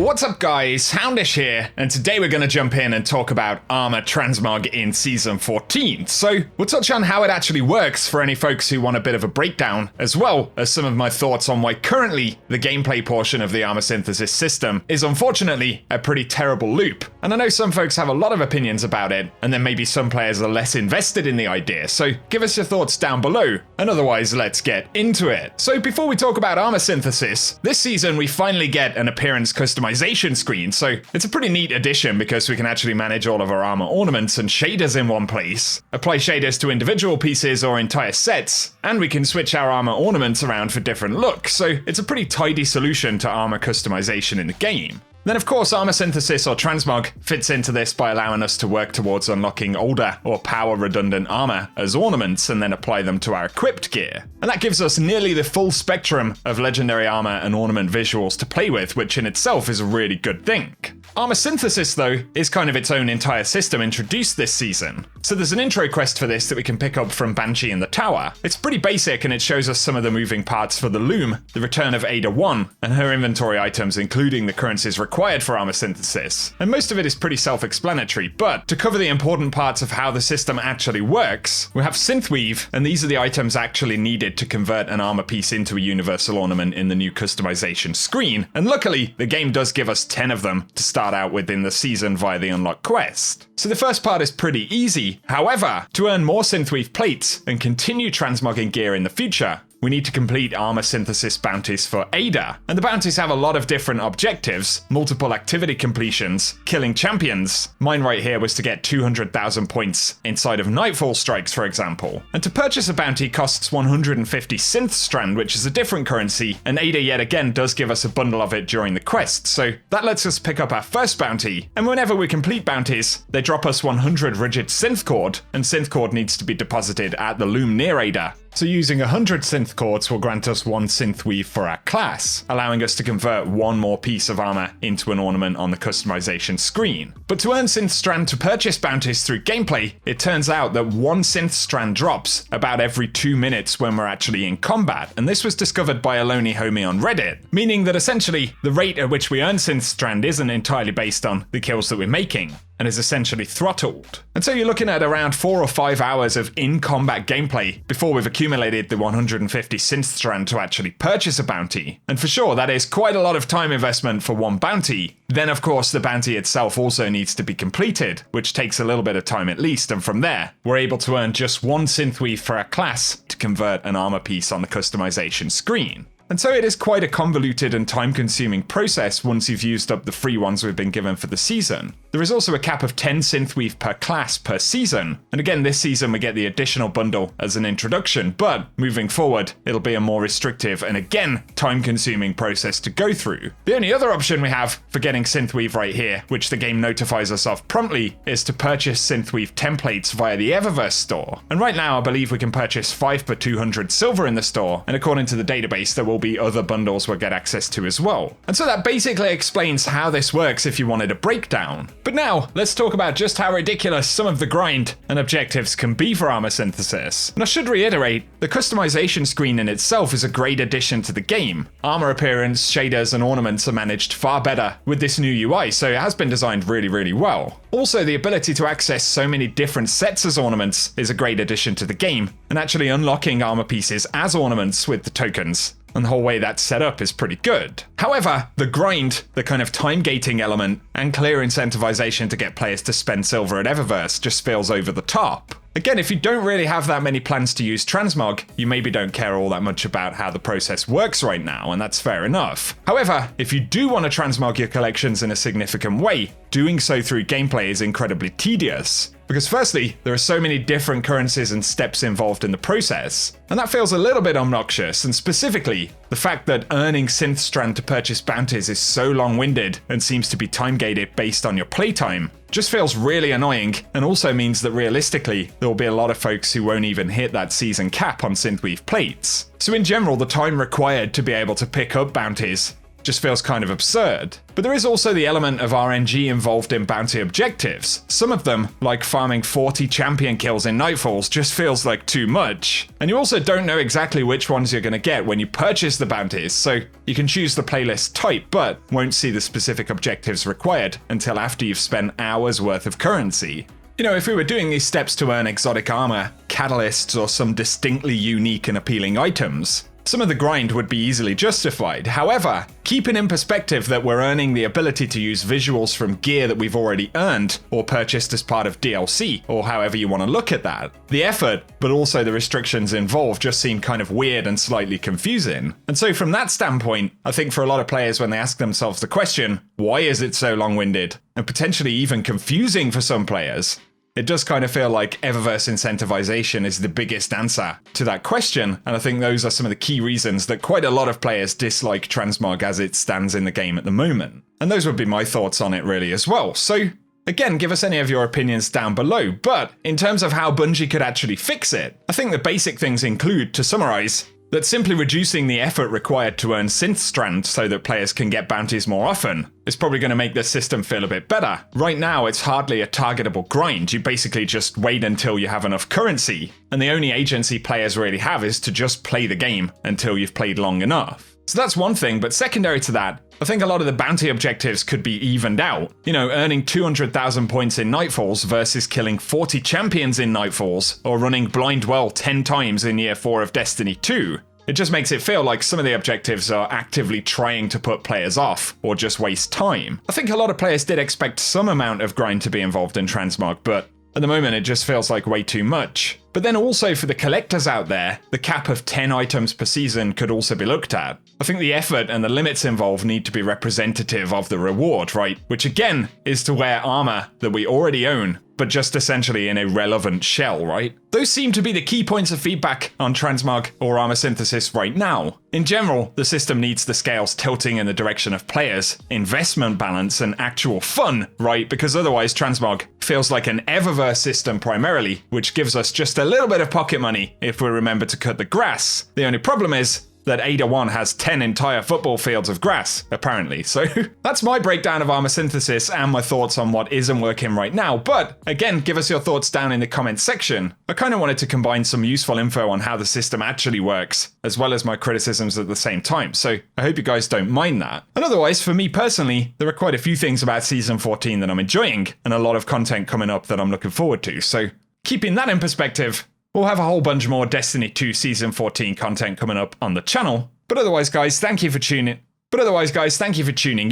What's up guys, Houndish here, and today we're going to jump in and talk about Armor Transmog in Season 14. So, we'll touch on how it actually works for any folks who want a bit of a breakdown, as well as some of my thoughts on why currently the gameplay portion of the Armor Synthesis system is unfortunately a pretty terrible loop. And I know some folks have a lot of opinions about it, and then maybe some players are less invested in the idea, so give us your thoughts down below, and otherwise let's get into it. So before we talk about Armor Synthesis, this season we finally get an appearance customization screen, so it's a pretty neat addition because we can actually manage all of our armor ornaments and shaders in one place, apply shaders to individual pieces or entire sets, and we can switch our armor ornaments around for different looks, so it's a pretty tidy solution to armor customization in the game. Then of course Armor Synthesis or Transmog fits into this by allowing us to work towards unlocking older or power redundant armor as ornaments and then apply them to our equipped gear. And that gives us nearly the full spectrum of legendary armor and ornament visuals to play with, which in itself is a really good thing. Armor Synthesis though is kind of its own entire system introduced this season. So there's an intro quest for this that we can pick up from Banshee in the tower. It's pretty basic and it shows us some of the moving parts for the loom, the return of Ada 1, and her inventory items including the currencies required for Armor Synthesis. And most of it is pretty self-explanatory, but to cover the important parts of how the system actually works, we have Synthweave, and these are the items actually needed to convert an armor piece into a universal ornament in the new customization screen, and luckily the game does give us 10 of them to start out with in the season via the unlock quest. So the first part is pretty easy. However, to earn more Synthweave plates and continue transmogging gear in the future, we need to complete Armor Synthesis bounties for Ada, and the bounties have a lot of different objectives, multiple activity completions, killing champions. Mine right here was to get 200,000 points inside of Nightfall Strikes, for example. And to purchase a bounty costs 150 Synthstrand, which is a different currency, and Ada yet again does give us a bundle of it during the quest, so that lets us pick up our first bounty, and whenever we complete bounties, they drop us 100 rigid synth cord, and synth cord needs to be deposited at the loom near Ada. So using 100 synth cords will grant us one Synthweave for our class, allowing us to convert one more piece of armor into an ornament on the customization screen. But to earn Synthstrand to purchase bounties through gameplay, it turns out that one Synthstrand drops about every 2 minutes when we're actually in combat, and this was discovered by a lonely homie on Reddit, meaning that essentially the rate at which we earn Synthstrand isn't entirely based on the kills that we're making, and is essentially throttled. And so you're looking at around 4 or 5 hours of in-combat gameplay before we've accumulated the 150 Synthstrand to actually purchase a bounty. And for sure, that is quite a lot of time investment for one bounty. Then of course the bounty itself also needs to be completed, which takes a little bit of time at least, and from there, we're able to earn just one Synthweave for our class to convert an armor piece on the customization screen. And so it is quite a convoluted and time-consuming process once you've used up the free ones we've been given for the season. There is also a cap of 10 Synthweave per class per season, and again this season we get the additional bundle as an introduction, but moving forward it'll be a more restrictive and again time-consuming process to go through. The only other option we have for getting Synthweave right here, which the game notifies us of promptly, is to purchase Synthweave templates via the Eververse store. And right now I believe we can purchase 5 per 200 silver in the store, and according to the database there will be other bundles we'll get access to as well. And so that basically explains how this works if you wanted a breakdown. But now, let's talk about just how ridiculous some of the grind and objectives can be for Armor Synthesis. And I should reiterate, the customization screen in itself is a great addition to the game. Armor appearance, shaders, and ornaments are managed far better with this new UI, so it has been designed really well. Also, the ability to access so many different sets as ornaments is a great addition to the game, and actually unlocking armor pieces as ornaments with the tokens, and the whole way that's set up is pretty good. However, the grind, the kind of time gating element, and clear incentivization to get players to spend silver at Eververse just feels over the top. Again, if you don't really have that many plans to use Transmog, you maybe don't care all that much about how the process works right now, and that's fair enough. However, if you do want to transmog your collections in a significant way, doing so through gameplay is incredibly tedious. Because firstly, there are so many different currencies and steps involved in the process, and that feels a little bit obnoxious, and specifically, the fact that earning Synthstrand to purchase bounties is so long-winded and seems to be time-gated based on your playtime just feels really annoying, and also means that realistically, there will be a lot of folks who won't even hit that season cap on Synthweave plates. So in general, the time required to be able to pick up bounties just feels kind of absurd. But there is also the element of RNG involved in bounty objectives. Some of them, like farming 40 champion kills in Nightfalls, just feels like too much. And you also don't know exactly which ones you're going to get when you purchase the bounties, so you can choose the playlist type, but won't see the specific objectives required until after you've spent hours worth of currency. You know, if we were doing these steps to earn exotic armor, catalysts, or some distinctly unique and appealing items, some of the grind would be easily justified. However, keeping in perspective that we're earning the ability to use visuals from gear that we've already earned or purchased as part of DLC, or however you want to look at that, the effort, but also the restrictions involved just seem kind of weird and slightly confusing. And so from that standpoint, I think for a lot of players when they ask themselves the question, why is it so long-winded, and potentially even confusing for some players, it does kind of feel like Eververse incentivization is the biggest answer to that question, and I think those are some of the key reasons that quite a lot of players dislike Transmog as it stands in the game at the moment. And those would be my thoughts on it really as well. So again, give us any of your opinions down below, but in terms of how Bungie could actually fix it, I think the basic things include, to summarize, that simply reducing the effort required to earn Synthstrand so that players can get bounties more often is probably going to make the system feel a bit better. Right now, it's hardly a targetable grind. You basically just wait until you have enough currency, and the only agency players really have is to just play the game until you've played long enough. So that's one thing, but secondary to that, I think a lot of the bounty objectives could be evened out. You know, earning 200,000 points in Nightfalls versus killing 40 champions in Nightfalls, or running Blind Well 10 times in Year 4 of Destiny 2. It just makes it feel like some of the objectives are actively trying to put players off, or just waste time. I think a lot of players did expect some amount of grind to be involved in Transmog, but at the moment it just feels like way too much. But then also for the collectors out there, the cap of 10 items per season could also be looked at. I think the effort and the limits involved need to be representative of the reward, right? Which again is to wear armor that we already own, but just essentially in a relevant shell, right? Those seem to be the key points of feedback on Transmog or armor synthesis right now. In general, the system needs the scales tilting in the direction of players, investment balance, and actual fun, right? Because otherwise Transmog feels like an Eververse system primarily, which gives us just a little bit of pocket money if we remember to cut the grass. The only problem is that Ada 1 has 10 entire football fields of grass, apparently. So that's my breakdown of armor synthesis and my thoughts on what isn't working right now. But again, give us your thoughts down in the comments section. I kind of wanted to combine some useful info on how the system actually works, as well as my criticisms at the same time. So I hope you guys don't mind that. And otherwise, for me personally, there are quite a few things about Season 14 that I'm enjoying, and a lot of content coming up that I'm looking forward to. So keeping that in perspective, we'll have a whole bunch more Destiny 2 Season 14 content coming up on the channel. But otherwise, guys, thank you for tuning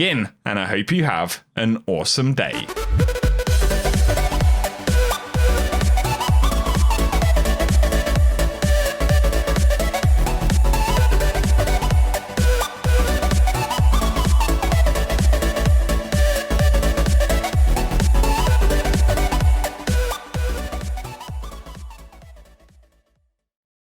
in, and I hope you have an awesome day.